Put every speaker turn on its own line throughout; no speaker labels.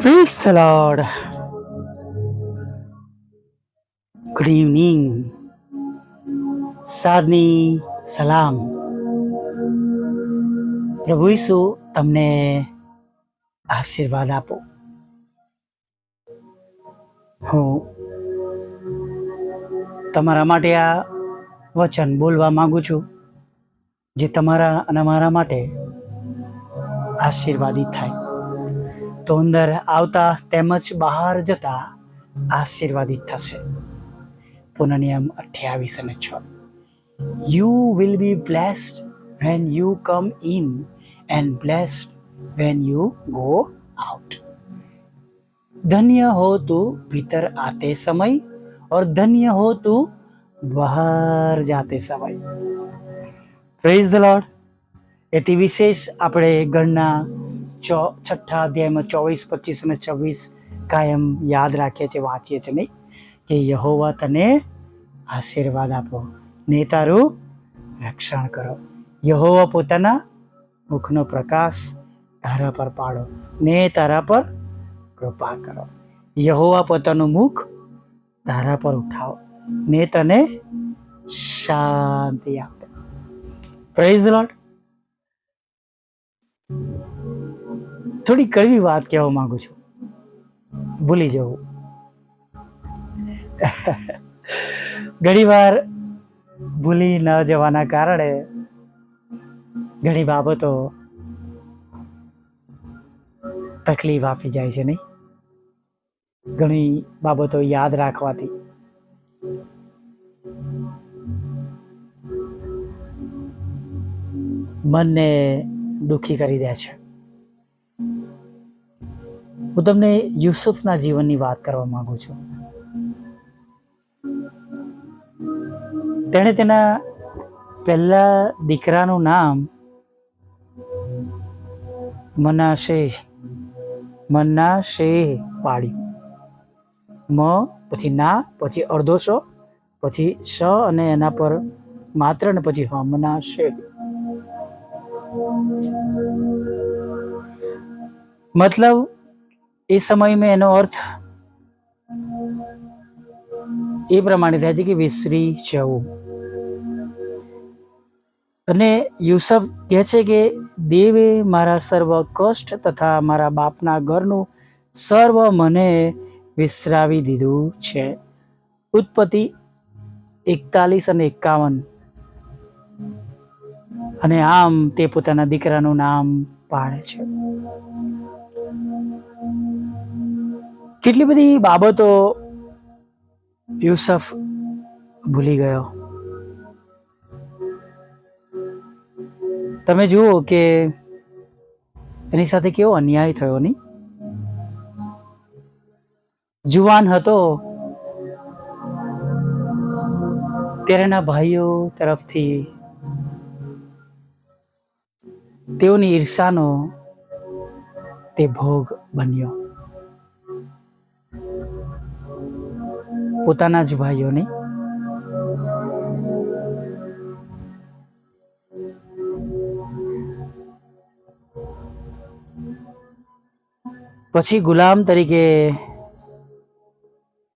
Praise the Lord. Good evening. સાદની સલામ. પ્રભુ ઈસુ તમને આશીર્વાદ આપો. હું તમારા માટે આ વચન બોલવા માંગુ છું, જે તમારા અને મારા માટે આશીર્વાદિત થાય. તો અંદર આવતા તેમજ બહાર જતા આશીર્વાદિત થશે. પુનઃનિયમ 28:6. You will be blessed when you come in and blessed when you go out. धन्य हो तू भीतर आते समय और धन्य हो तू બહાર જાતે સમય. Praise the lord. એથી વિશેષ આપણે ગણના 6 અધ્યાયમાં 24, 25 અને 26 કાયમ યાદ રાખીએ છીએ, વાંચીએ છીએ નહીં, કે યહોવા તને આશીર્વાદ આપો ને તારું રક્ષણ કરો. યહોવા પોતાના મુખનો પ્રકાશ તારા પર પાડો ને તારા પર કૃપા કરો. યહોવા પોતાનું મુખ તારા પર ઉઠાવો ને તને શાંતિ આપે. Praise the lord. થોડી કડવી વાત કહેવા માંગુ છું, ભૂલી જવું. ઘણી વાર ભૂલી ન જવાના કારણે ઘણી બાબતો તકલીફ આપી જાય છે નહીં. ઘણી બાબતો યાદ રાખવાથી મનને દુઃખી કરી દે છે. હું તમને યુસુફના જીવનની વાત કરવા માંગુ છું. તેણે તેના પહેલા દીકરાનું નામ મનાશે પાડ્યું. મ પછી ના, પછી અડધો શ, પછી શ અને એના પર માત્ર, ને પછી મનાશે. મતલબ એ સમયમાં એનો અર્થ એ પ્રમાણે થાય છે કે વિસરી જવું. અને યુસુફ કહે છે કે દેવે મારા સર્વ કષ્ટ તથા મારા બાપના ઘરનું સર્વ મને વિસરાવી દીધું છે. ઉત્પત્તિ 41 અને 51. અને આમ તે પોતાના દીકરાનું નામ પાડે છે. કેટલી બધી બાબતો યુસુફ ભૂલી ગયો. તમે જુઓ કે એની સાથે કેવો અન્યાય થયો નહીં. જુવાન હતો ત્યારે એના ભાઈઓ તરફથી તેઓની ઈર્ષાનો તે ભોગ બન્યો. પોતાના જ ભાઈઓને પછી ગુલામ તરીકે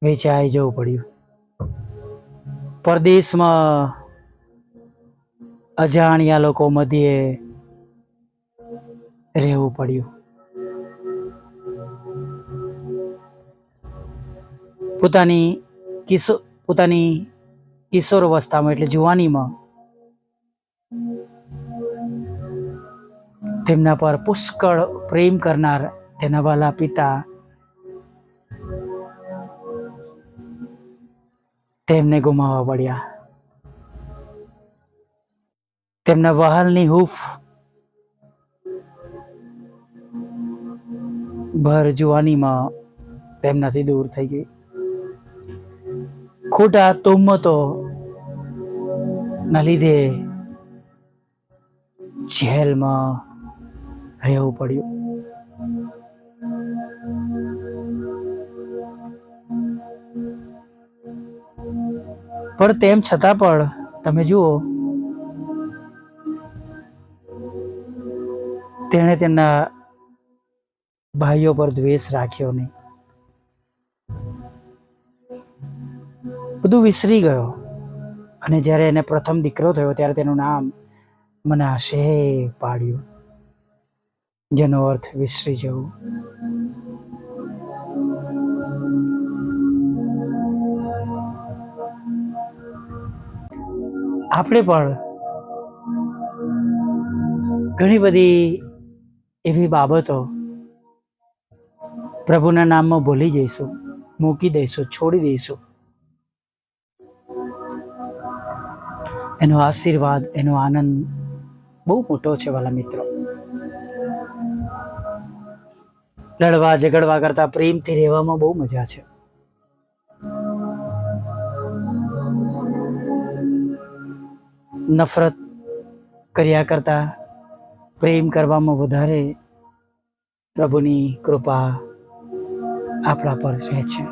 વેચાઈ જવું પડ્યું. પરદેશમાં અજાણ્યા લોકો મધ્યે રહેવું પડ્યું. પોતાની કિશોર અવસ્થામાં એટલે જુવાનીમાં તેમના પર પુષ્કળ પ્રેમ કરનાર તેના વાલા પિતા તેમને ગુમાવવા પડ્યા. તેમના વહાલની હૂંફ ભર જુવાનીમાં તેમનાથી દૂર થઈ ગઈ. ખોટા તોહમતો ના લીધે જેલમાં રહેવું પડ્યું. પણ તેમ છતાં પણ તમે જુઓ, તેણે તેમના ભાઈઓ પર દ્વેષ રાખ્યો નહીં, બધું વિસરી ગયો. અને જ્યારે એને પ્રથમ દીકરો થયો ત્યારે તેનું નામ મનાશે પાડ્યું, જેનો અર્થ વિસરી જવું. આપણે પણ ઘણી બધી એવી બાબતો પ્રભુના નામમાં ભૂલી જઈશું, મૂકી દઈશું, છોડી દઈશું. એનો આશીર્વાદ, એનો આનંદ બહુ મોટો છે વાલા મિત્રો. લડવા ઝઘડવા કરતા પ્રેમથી રહેવામાં બહુ મજા છે. નફરત કર્યા કરતા પ્રેમ કરવામાં વધારે પ્રભુની કૃપા આપણા પર રહે છે.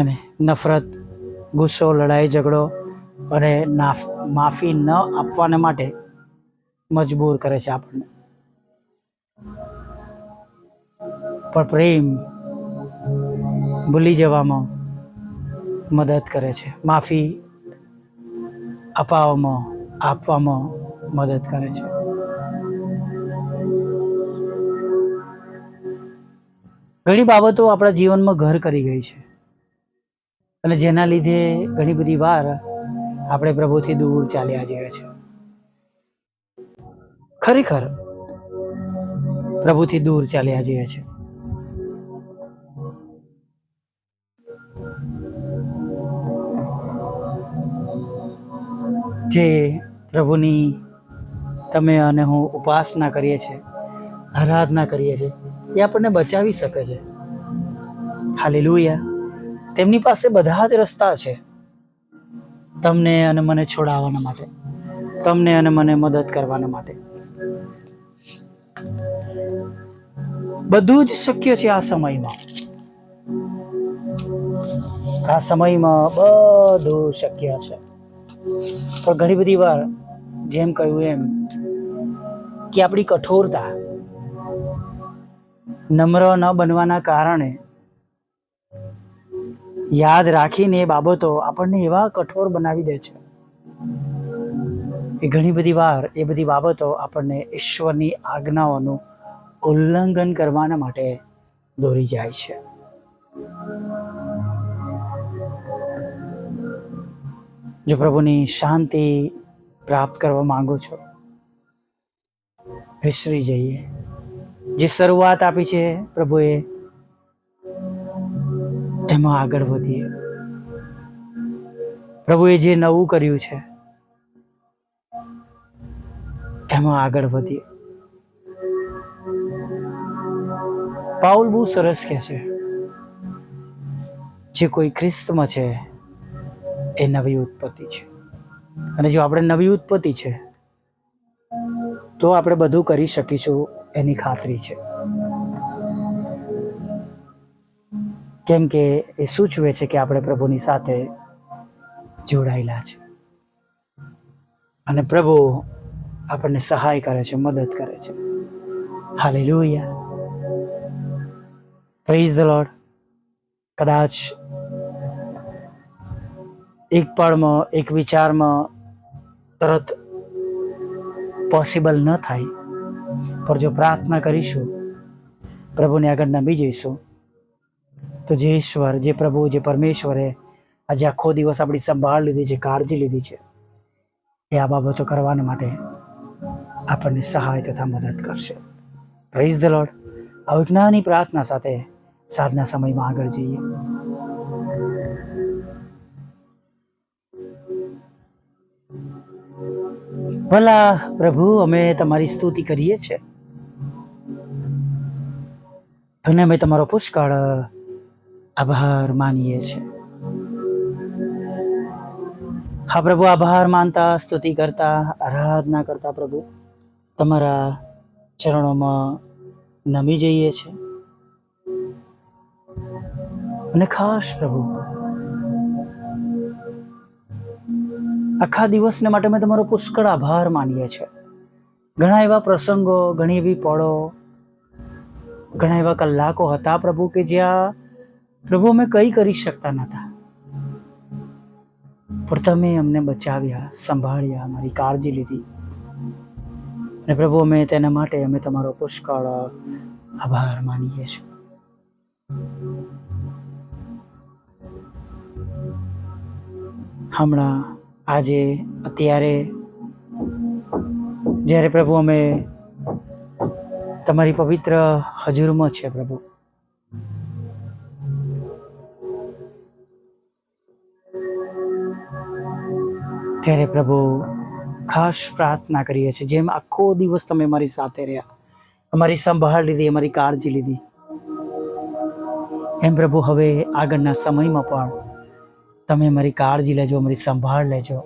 અને નફરત, ગુસ્સો, લડાઈ ઝઘડો અને માફી ન આપવાને માટે મજબૂર કરે છે આપણને. પણ પ્રેમ ભૂલી જવામાં મદદ કરે છે, માફી આપવામાં મદદ કરે છે. ઘણી બાબતો આપણા જીવનમાં ઘર કરી ગઈ છે અને જેના લીધે ઘણી બધી વાર આપણે પ્રભુથી દૂર ચાલ્યા જઈએ છીએ. ખરેખર પ્રભુથી દૂર ચાલ્યા જઈએ છીએ. જે પ્રભુની તમે અને હું ઉપાસના કરીએ છીએ, આરાધના કરીએ છીએ, એ આપણને બચાવી શકે છે. હાલેલુયા. તેમની પાસે બધા જ રસ્તા છે તમને અને મને છોડાવવાના માટે, તમને અને મને મદદ કરવાના માટે. બધું જ શક્ય છે આ સમયમાં. આ સમયમાં બધું શક્ય છે. પણ ઘણી બધી વાર જેમ કહ્યું એમ કે આપણી કઠોરતા, નમ્ર ન બનવાના કારણે યાદ રાખીને એ બાબતો આપણને એવા કઠોર બનાવી દે છે. એ ઘણી બધી વાર એ બધી બાબતો આપણને ઈશ્વરની આજ્ઞાઓનું ઉલ્લંઘન કરવાના માટે દોરી જાય છે. જો પ્રભુની શાંતિ પ્રાપ્ત કરવા માંગો છો, વિસરી જઈએ. જે શરૂઆત આપી છે પ્રભુએ, એમાં આગળ વધીએ. પ્રભુએ જે નવું કર્યું છે એમાં આગળ વધીએ. પાઉલ બહુ સરસ કહે છે, જે કોઈ ખ્રિસ્તમાં છે એ નવી ઉત્પત્તિ છે. અને જો આપણે નવી ઉત્પત્તિ છે તો આપણે બધું કરી શકીશું એની ખાતરી છે. કેમ કે એ સૂચવે છે કે આપણે પ્રભુની સાથે જોડાયેલા છે અને પ્રભુ આપણને સહાય કરે છે, મદદ કરે છે. હાલેલુયા. Praise the lord. કદાચ એક પળમાં, એક વિચારમાં તરત પોસિબલ ન થાય, પણ જો પ્રાર્થના કરીશું, પ્રભુને આગળ નમી જઈશું, તો જે ઈશ્વર, જે પ્રભુ, જે પરમેશ્વરે આજે આખો દિવસ આપણી સંભાળ લીધી છે, કાળજી લીધી છે, એ આ બાબતો કરવાના માટે આપણને સહાય તથા મદદ કરશે. Praise the lord. આ એક નાની પ્રાર્થના સાથે સાંજના સમયમાં આગળ જઈએ. ભલા પ્રભુ, અમે તમારી સ્તુતિ કરીએ છીએ અને અમે તમારો પુષ્કળ આભાર માનીએ છીએ. હા પ્રભુ, આભાર માનતા, સ્તુતિ કરતા, આરાધના કરતા પ્રભુ તમારા ચરણોમાં નમી જઈએ છીએ. અને ખાસ પ્રભુ, આખા દિવસને માટે અમે તમારો પુષ્કળ આભાર માનીએ છીએ. ઘણા એવા પ્રસંગો, ઘણી એવી પળો, ઘણા એવા કલાકો હતા પ્રભુ કે જ્યાં પ્રભુ અમે કંઈ કરી શકતા નહોતા, પણ તમે અમને બચાવ્યા, સંભાળ્યા, મારી કાળજી લીધી. અને પ્રભુ અમે તેના માટે અમે તમારો પુષ્કળ આભાર માનીએ છીએ. હમણાં આજે અત્યારે જ્યારે પ્રભુ અમે તમારી પવિત્ર હજુરમાં છે પ્રભુ, ત્યારે પ્રભુ ખાસ પ્રાર્થના કરીએ છીએ, જેમ આખો દિવસ તમે અમારી સાથે રહ્યા, અમારી સંભાળ લીધી, અમારી કાળજી લીધી, એમ પ્રભુ હવે આગળના સમયમાં પણ તમે અમારી કાળજી લેજો, અમારી સંભાળ લેજો,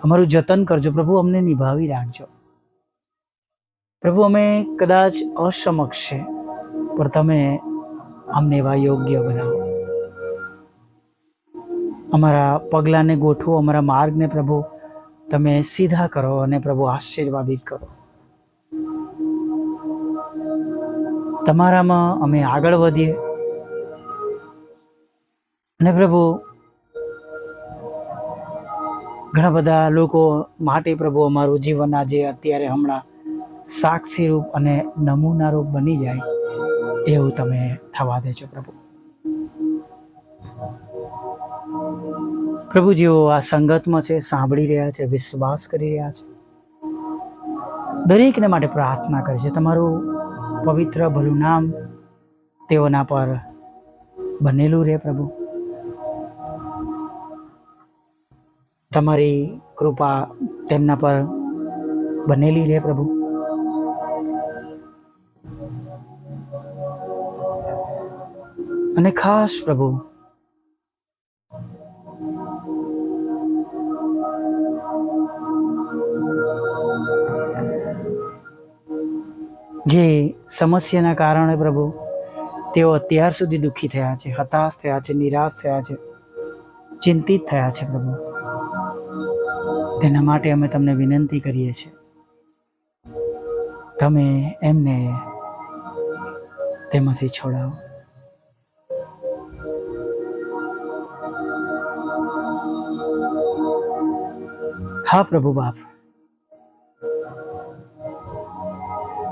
અમારું જતન કરજો પ્રભુ, અમને નિભાવી રાખજો. પ્રભુ અમે કદાચ અસમક્ષ છે, પણ તમે અમને એવા યોગ્ય બનાવો. અમારા પગલાંને ગોઠવો, અમારા માર્ગને પ્રભુ તમે સીધા કરો અને પ્રભુ આશીર્વાદિત કરો. તમારામાં અમે આગળ વધીએ. અને પ્રભુ ઘણા બધા લોકો માટે પ્રભુ અમારું જીવન આજે અત્યારે હમણાં સાક્ષી રૂપ અને નમૂના રૂપ બની જાય એવું તમે થવા દેજો પ્રભુ. પ્રભુ જેઓ આ સંગતમાં છે, સાંભળી રહ્યા છે, વિશ્વાસ કરી રહ્યા છે, દરેકને માટે પ્રાર્થના કરે છે, તમારું પવિત્ર ભલું નામ તેઓના પર બનેલું રહે પ્રભુ. તમારી કૃપા તેમના પર બનેલી રહે પ્રભુ. અને ખાસ પ્રભુ જે સમસ્યાના કારણે પ્રભુ તેઓ અત્યાર સુધી દુઃખી થયા છે, હતાશ થયા છે, નિરાશ થયા છે, ચિંતિત થયા છે પ્રભુ, તેના માટે અમે તમને વિનંતી કરીએ છીએ, તમે એમને તેમાંથી છોડાવો. હા પ્રભુ બાપ,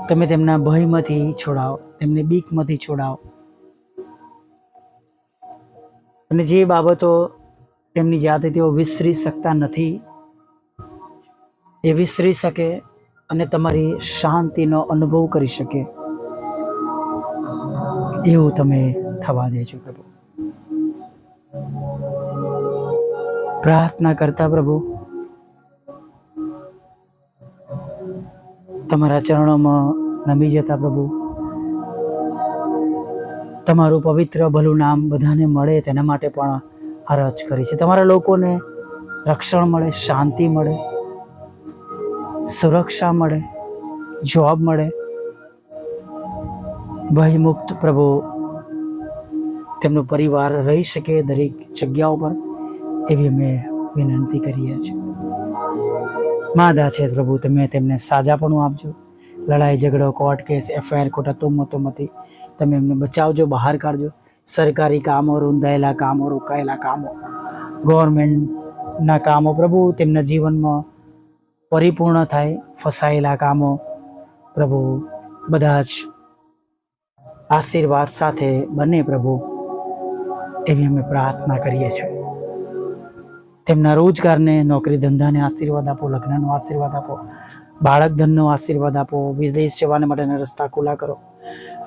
તમે તેમના ભયમાંથી છોડાવો, તેમને બીકમાંથી છોડાવો. અને જે બાબતો તેમની જાતે તેઓ વિસરી શકતા નથી એ વિસરી શકે અને તમારી શાંતિનો અનુભવ કરી શકે એવું તમે થવા દેજો પ્રભુ. પ્રાર્થના કરતા પ્રભુ તમારા ચરણોમાં નમી જતા પ્રભુ, તમારું પવિત્ર ભલું નામ બધાને મળે તેના માટે પણ અરજ કરી છે. તમારા લોકોને રક્ષણ મળે, શાંતિ મળે, સુરક્ષા મળે, જોબ મળે, ભયમુક્ત પ્રભુ તેમનો પરિવાર રહી શકે દરેક જગ્યાઓ પર એવી અમે વિનંતી કરીએ છીએ. માદા છે પ્રભુ, તમે તેમને સાજાપણું આપજો. લડાઈ ઝઘડો, કોર્ટ કેસ, એફઆઈઆર, ખોટા તોમતોમાંથી તમે એમને બચાવજો, બહાર કાઢજો. સરકારી કામો, રૂંધાયેલા કામો, રોકાયેલા કામો, ગવર્મેન્ટના કામો પ્રભુ તેમના જીવનમાં પરિપૂર્ણ થાય. ફસાયેલા કામો પ્રભુ બધા જ આશીર્વાદ સાથે બને પ્રભુ એવી અમે પ્રાર્થના કરીએ છીએ. તેમના રોજગારને, નોકરી ધંધાને આશીર્વાદ આપો, લગ્નનો આશીર્વાદ આપો, બાળક ધનનો આશીર્વાદ આપો, વિદેશ જવાને માટેના રસ્તા ખુલ્લા કરો,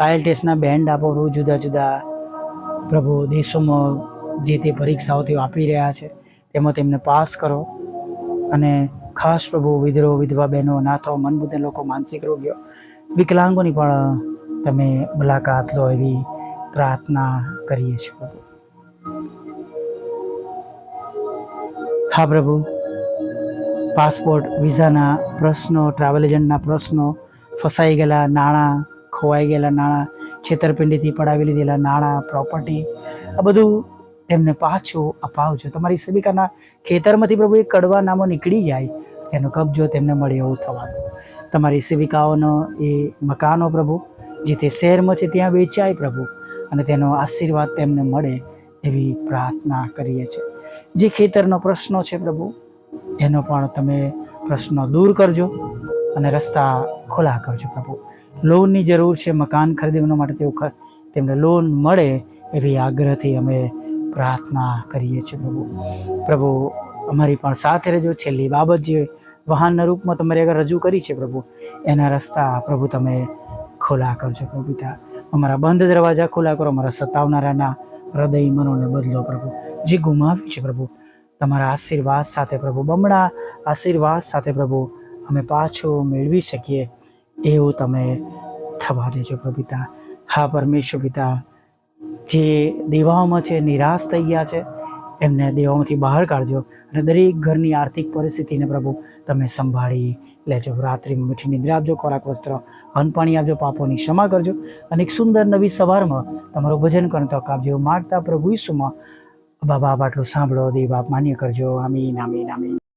IELTSના બેન્ડ આપો. રોજ જુદા જુદા પ્રભુ દેશોમાં જે તે પરીક્ષાઓ તેઓ આપી રહ્યા છે તેમાં તેમને પાસ કરો. અને ખાસ પ્રભુ વિધરો, વિધવા બહેનો, અનાથો, મનબુદ્ધ લોકો, માનસિક રોગીઓ, વિકલાંગોની પણ તમે મુલાકાત લો એવી પ્રાર્થના કરીએ છીએ પ્રભુ. હા પ્રભુ, પાસપોર્ટ, વિઝાના પ્રશ્નો, ટ્રાવેલ એજન્ટના પ્રશ્નો, ફસાઈ ગયેલા નાણાં, ખોવાઈ ગયેલા નાણાં, છેતરપિંડીથી પડાવી લીધેલા નાણાં, પ્રોપર્ટી, આ બધું તેમને પાછું અપાવજો. તમારી સેવિકાના ખેતરમાંથી પ્રભુ એ કડવા નામો નીકળી જાય, તેનો કબજો તેમને મળે એવું થવા દો. તમારી સેવિકાઓનો એ મકાનો પ્રભુ જે તે શહેરમાં છે ત્યાં વેચાય પ્રભુ, અને તેનો આશીર્વાદ તેમને મળે એવી પ્રાર્થના કરીએ છીએ. જે ખેતરનો પ્રશ્નો છે પ્રભુ, એનો પણ તમે પ્રશ્નો દૂર કરજો અને રસ્તા ખુલ્લા કરજો પ્રભુ. લોનની જરૂર છે, મકાન ખરીદવા માટે તેમને લોન મળે એવી આગ્રહથી અમે પ્રાર્થના કરીએ છીએ પ્રભુ. પ્રભુ અમારી પણ સાથે રહેજો. છેલ્લી બાબત જે વાહનના રૂપમાં તમારી આગળ રજૂ કરી છે પ્રભુ, એના રસ્તા પ્રભુ તમે ખુલ્લા કરજો પ્રભુ પિતા. અમારા બંધ દરવાજા ખુલ્લા કરો, અમારા સતાવનારાના હૃદય મનોને બદલો પ્રભુ. જે ગુમાવ્યું છે પ્રભુ, તમારા આશીર્વાદ સાથે પ્રભુ, બમણા આશીર્વાદ સાથે પ્રભુ અમે પાછું મેળવી શકીએ એવું તમે થવા દેજો પ્રભુ પિતા. હા પરમેશ્વર પિતા, જે દેવાઓમાં છે, નિરાશ થઈ ગયા છે, એમને દેવાઓમાંથી બહાર કાઢજો અને દરેક ઘરની આર્થિક પરિસ્થિતિને પ્રભુ તમે સંભાળી લેજો. રાત્રિમાં મીઠી નિદ્રા આપજો, ખોરાક વસ્ત્ર અન્ન પાણી આપજો, પાપોની ક્ષમા કરજો અને એક સુંદર નવી સવારમાં તમારું ભજન કરવાનો તક આપજો. માગતા પ્રભુ ઈસુમાં બાબા આટલું સાંભળો, દેવ આપ માન્ય કરજો. આમીન આમીન આમીન.